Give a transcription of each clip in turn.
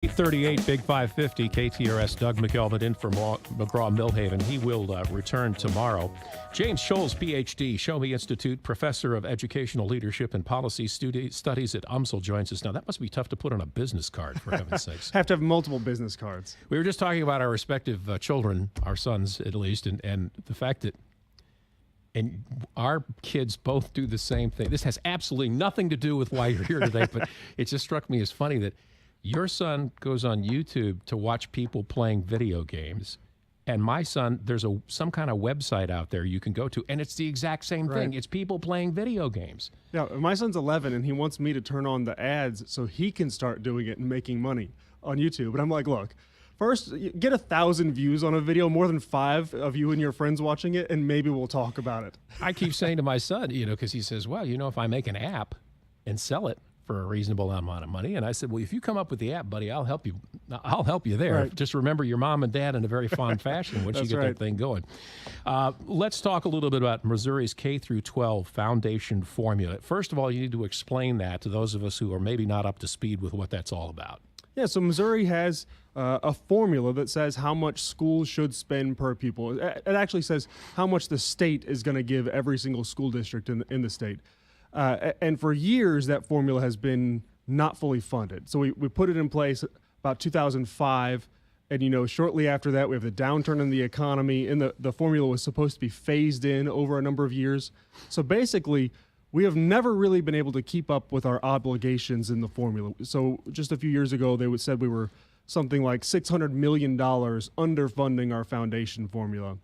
8:38, Big 550, KTRS, Doug McElvin in for McGraw Millhaven. He will return tomorrow. James Scholes, Ph.D., Show Me Institute, Professor of Educational Leadership and Policy Studies at UMSL, joins us now. That must be tough to put on a business card, for heaven's sakes. Have to have multiple business cards. We were just talking about our respective children, our sons at least, and the fact that our kids both do the same thing. This has absolutely nothing to do with why you're here today, but it just struck me as funny that your son goes on YouTube to watch people playing video games, and my son, there's some kind of website out there you can go to, and it's the exact same thing. It's people playing video games. Yeah, my son's 11, and he wants me to turn on the ads so he can start doing it and making money on YouTube. And I'm like, look, first, get 1,000 views on a video, more than 5 of you and your friends watching it, and maybe we'll talk about it. I keep saying to my son, because he says, well, if I make an app and sell it for a reasonable amount of money. And I said, well, if you come up with the app, buddy, I'll help you. I'll help you there. Right. Just remember your mom and dad in a very fond fashion once you get that thing going. Let's talk a little bit about Missouri's K-12 foundation formula. First of all, you need to explain that to those of us who are maybe not up to speed with what that's all about. Yeah, so Missouri has a formula that says how much schools should spend per pupil. It actually says how much the state is going to give every single school district in the state. And for years, that formula has been not fully funded. So we put it in place about 2005, and shortly after that, we have the downturn in the economy, and the formula was supposed to be phased in over a number of years. So basically, we have never really been able to keep up with our obligations in the formula. So just a few years ago, they said we were something like $600 million underfunding our foundation formula.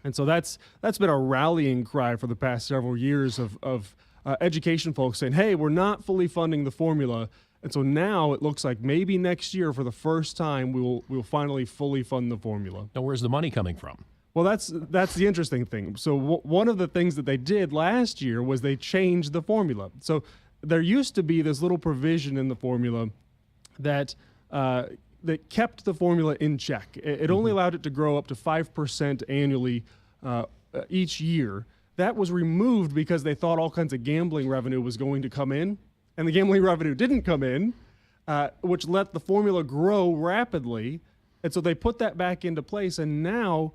And so that's been a rallying cry for the past several years of education folks saying, hey, we're not fully funding the formula. And so now it looks like maybe next year for the first time we'll finally fully fund the formula. Now, where's the money coming from? Well, that's the interesting thing. So one of the things that they did last year was they changed the formula. So there used to be this little provision in the formula that kept the formula in check. It only allowed it to grow up to 5% annually each year. That was removed because they thought all kinds of gambling revenue was going to come in, and the gambling revenue didn't come in, which let the formula grow rapidly. And so they put that back into place, and now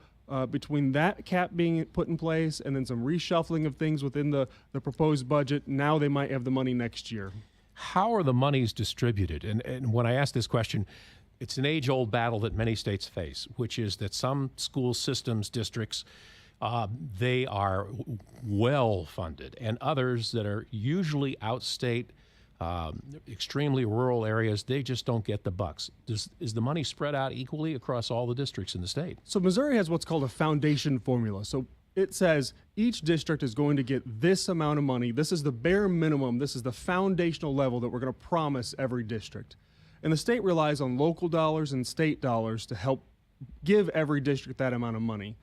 between that cap being put in place and then some reshuffling of things within the proposed budget, now they might have the money next year. How are the monies distributed? And when I ask this question, it's an age-old battle that many states face, which is that some school systems, districts, they are well funded, and others that are usually outstate, extremely rural areas, they just don't get the bucks. Is the money spread out equally across all the districts in the state? So Missouri has what's called a foundation formula. So it says each district is going to get this amount of money. This is the bare minimum. This is the foundational level that we're going to promise every district. And the state relies on local dollars and state dollars to help give every district that amount of money.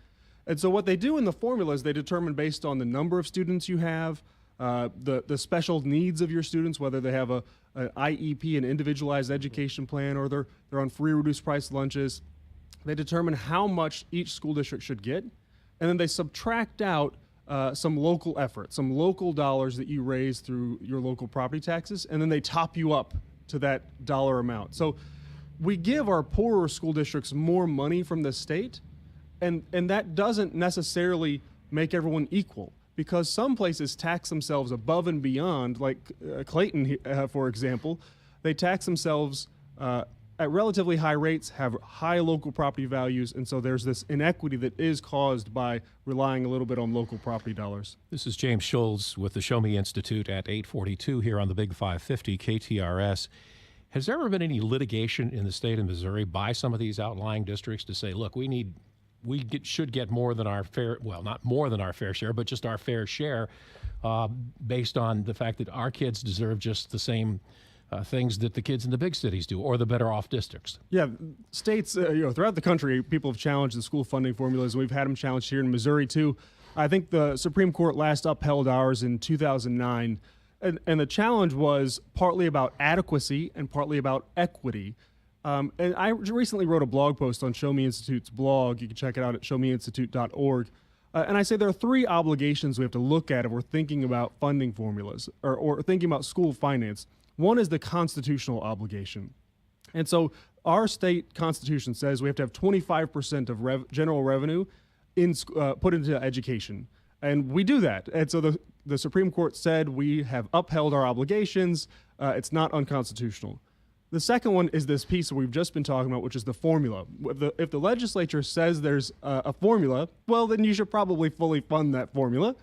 And so what they do in the formula is they determine based on the number of students you have, the special needs of your students, whether they have an IEP, an individualized education plan, or they're on free reduced price lunches. They determine how much each school district should get, and then they subtract out some local effort, some local dollars that you raise through your local property taxes, and then they top you up to that dollar amount. So we give our poorer school districts more money from the state, and that doesn't necessarily make everyone equal, because some places tax themselves above and beyond, like Clayton, for example. They tax themselves at relatively high rates, have high local property values, and so there's this inequity that is caused by relying a little bit on local property dollars. This is James Scholes with the Show Me Institute at 842 here on the Big 550 KTRS. Has there ever been any litigation in the state of Missouri by some of these outlying districts to say, look, we should get more than our fair, well, not more than our fair share, but just our fair share, based on the fact that our kids deserve just the same things that the kids in the big cities do, or the better off districts? Yeah, states, throughout the country, people have challenged the school funding formulas. We've had them challenged here in Missouri too. I think the Supreme Court last upheld ours in 2009, and the challenge was partly about adequacy and partly about equity. And I recently wrote a blog post on Show Me Institute's blog. You can check it out at showmeinstitute.org. And I say there are 3 obligations we have to look at if we're thinking about funding formulas or thinking about school finance. One is the constitutional obligation. And so our state constitution says we have to have 25% of general revenue put into education. And we do that. And so the Supreme Court said we have upheld our obligations. It's not unconstitutional. The second one is this piece that we've just been talking about, which is the formula. If the legislature says there's a formula, well, then you should probably fully fund that formula.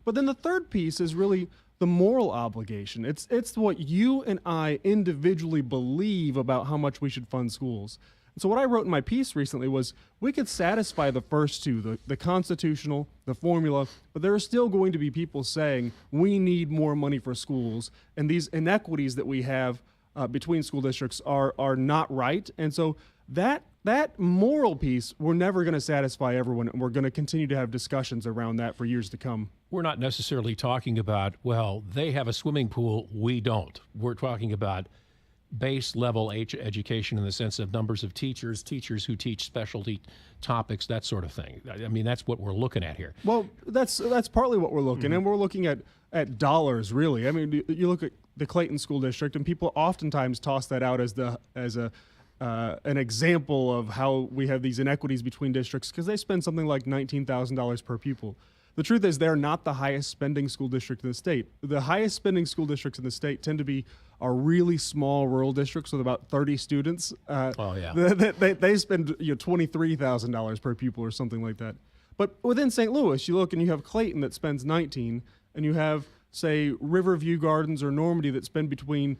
But then the third piece is really the moral obligation. It's what you and I individually believe about how much we should fund schools. So what I wrote in my piece recently was we could satisfy the first two, the constitutional, the formula, but there are still going to be people saying we need more money for schools, and these inequities that we have between school districts are not right. And so that moral piece, we're never going to satisfy everyone, and we're going to continue to have discussions around that for years to come. We're not necessarily talking about, well, they have a swimming pool, we don't. We're talking about base level education in the sense of numbers of teachers who teach specialty topics, that sort of thing. I mean, that's what we're looking at here. Well, that's partly what we're looking, and we're looking at dollars, really. I mean, you look at the Clayton School District, and people oftentimes toss that out as an example of how we have these inequities between districts because they spend something like $19,000 per pupil. The truth is they're not the highest spending school district in the state. The highest spending school districts in the state tend to be our really small rural districts with about 30 students. They spend $23,000 per pupil or something like that. But within St. Louis, you look and you have Clayton that spends 19, and you have, say, Riverview Gardens or Normandy that spend between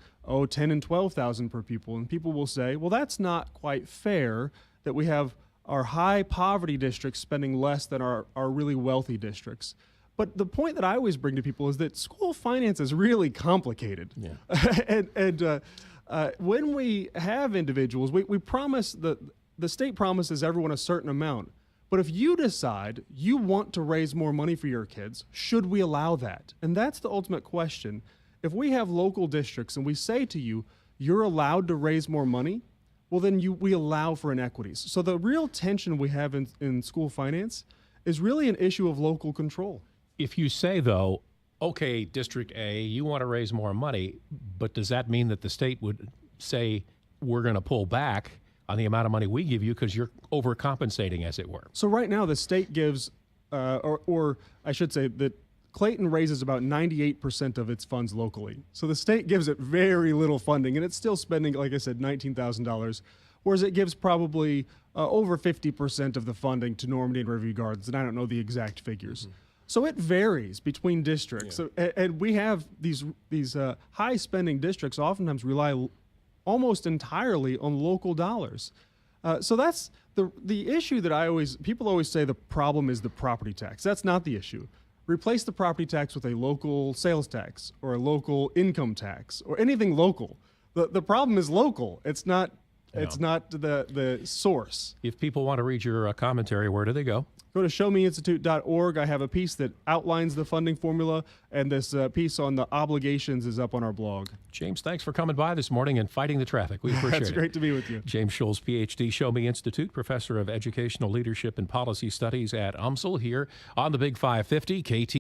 10 and 12,000 per pupil. And people will say, well, that's not quite fair that we have our high poverty districts spending less than our really wealthy districts. But the point that I always bring to people is that school finance is really complicated. Yeah. and when we have individuals, we promise the state promises everyone a certain amount. But if you decide you want to raise more money for your kids, should we allow that? And that's the ultimate question. If we have local districts and we say to you, you're allowed to raise more money, well, then we allow for inequities. So the real tension we have in school finance is really an issue of local control. If you say, though, okay, District A, you want to raise more money, but does that mean that the state would say we're going to pull back on the amount of money we give you because you're overcompensating, as it were? So right now the state gives, or I should say that Clayton raises about 98% of its funds locally. So the state gives it very little funding, and it's still spending, like I said, $19,000, whereas it gives probably over 50% of the funding to Normandy and Riverview Gardens, and I don't know the exact figures. Mm-hmm. So it varies between districts. Yeah. So, and we have these high-spending districts oftentimes rely almost entirely on local dollars. So that's the issue that people always say the problem is the property tax. That's not the issue. Replace the property tax with a local sales tax or a local income tax or anything local. The problem is local. It's not the source. If people want to read your commentary, where do they go? Go to showmeinstitute.org. I have a piece that outlines the funding formula, and this piece on the obligations is up on our blog. James, thanks for coming by this morning and fighting the traffic. We appreciate it. It's great to be with you. James Schulz, Ph.D., Show Me Institute, Professor of Educational Leadership and Policy Studies at UMSL here on the Big 550, KT.